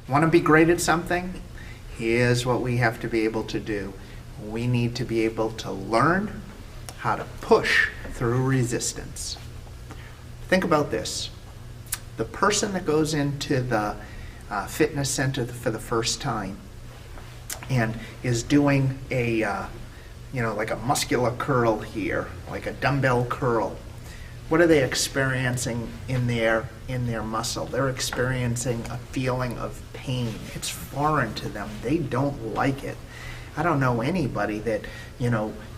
Want to be great at something? Here's what we have to be able to do. We need to be able to learn how to push through resistance. Think about this. The person that goes into the fitness center for the first time and is doing a, like a muscular curl here, like a dumbbell curl. What are they experiencing in their muscle? They're experiencing a feeling of pain. It's foreign to them. They don't like it. I don't know anybody that,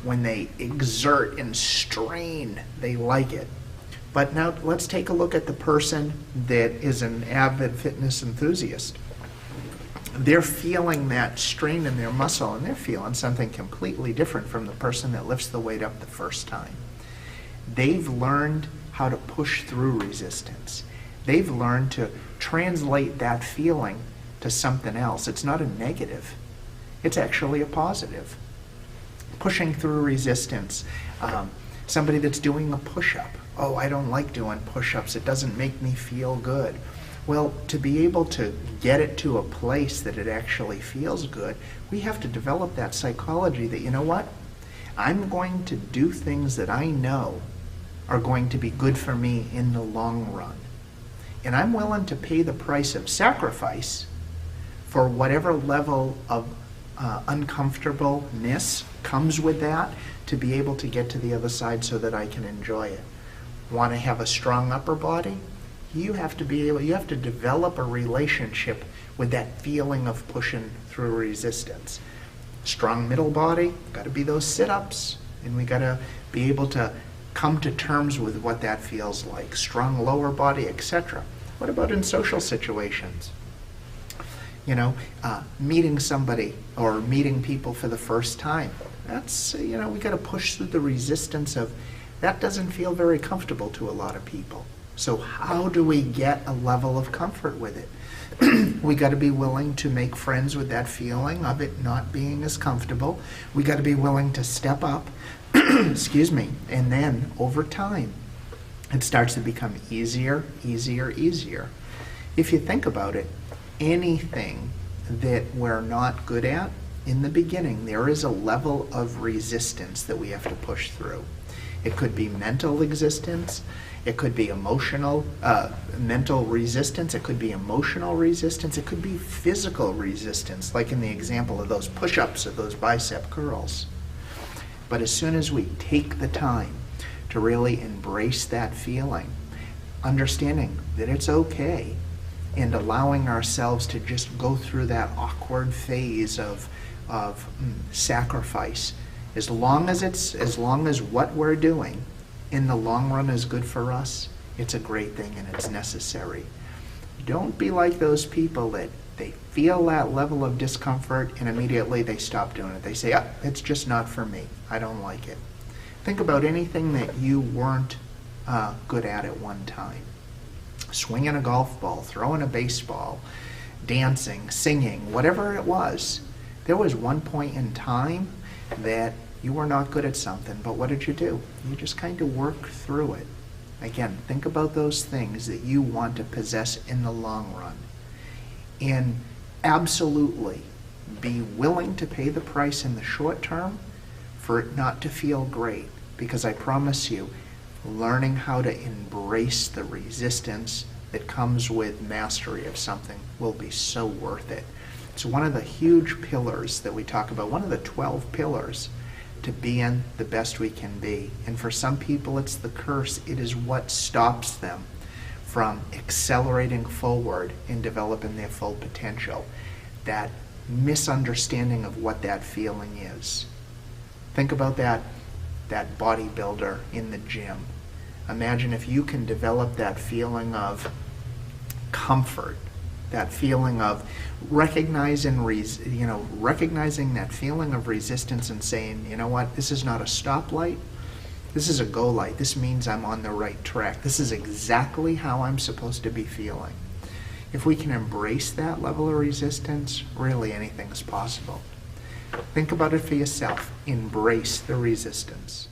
when they exert and strain, they like it. But now let's take a look at the person that is an avid fitness enthusiast. They're feeling that strain in their muscle, and they're feeling something completely different from the person that lifts the weight up the first time. They've learned how to push through resistance. They've learned to translate that feeling to something else. It's not a negative. It's actually a positive. Pushing through resistance. Somebody that's doing a push-up. Oh, I don't like doing push-ups. It doesn't make me feel good. Well, to be able to get it to a place that it actually feels good, we have to develop that psychology that, you know what? I'm going to do things that I know are going to be good for me in the long run. And I'm willing to pay the price of sacrifice for whatever level of uncomfortableness comes with that to be able to get to the other side so that I can enjoy it. Want to have a strong upper body? You have to develop a relationship with that feeling of pushing through resistance. Strong middle body, got to be those sit-ups, and we got to be able to come to terms with what that feels like. Strong lower body, etc. What about in social situations? Meeting somebody or meeting people for the first time. That's, we got to push through the resistance of that doesn't feel very comfortable to a lot of people. So how do we get a level of comfort with it? We got to be willing to make friends with that feeling of it not being as comfortable. We got to be willing to step up, excuse me, and then over time, it starts to become easier, easier, easier. If you think about it, anything that we're not good at, in the beginning, there is a level of resistance that we have to push through. It could be mental resistance. It could be mental resistance. It could be emotional resistance. It could be physical resistance, like in the example of those push-ups or those bicep curls. But as soon as we take the time to really embrace that feeling, understanding that it's okay, and allowing ourselves to just go through that awkward phase of sacrifice, as long as what we're doing in the long run is good for us, it's a great thing and it's necessary. Don't be like those people that they feel that level of discomfort and immediately they stop doing it. They say, it's just not for me. I don't like it. Think about anything that you weren't good at one time. Swinging a golf ball, throwing a baseball, dancing, singing, whatever it was. There was one point in time that you were not good at something, but what did you do? You just kind of work through it. Again, think about those things that you want to possess in the long run. And absolutely be willing to pay the price in the short term for it not to feel great. Because I promise you, learning how to embrace the resistance that comes with mastery of something will be so worth it. It's one of the huge pillars that we talk about, one of the 12 pillars to being the best we can be. And for some people, it's the curse. It is what stops them from accelerating forward and developing their full potential. That misunderstanding of what that feeling is. Think about that bodybuilder in the gym. Imagine if you can develop that feeling of comfort, that feeling of recognizing that feeling of resistance and saying, you know what, this is not a stoplight, this is a go light. This means I'm on the right track. This is exactly how I'm supposed to be feeling. If we can embrace that level of resistance, really anything is possible. Think about it for yourself. Embrace the resistance.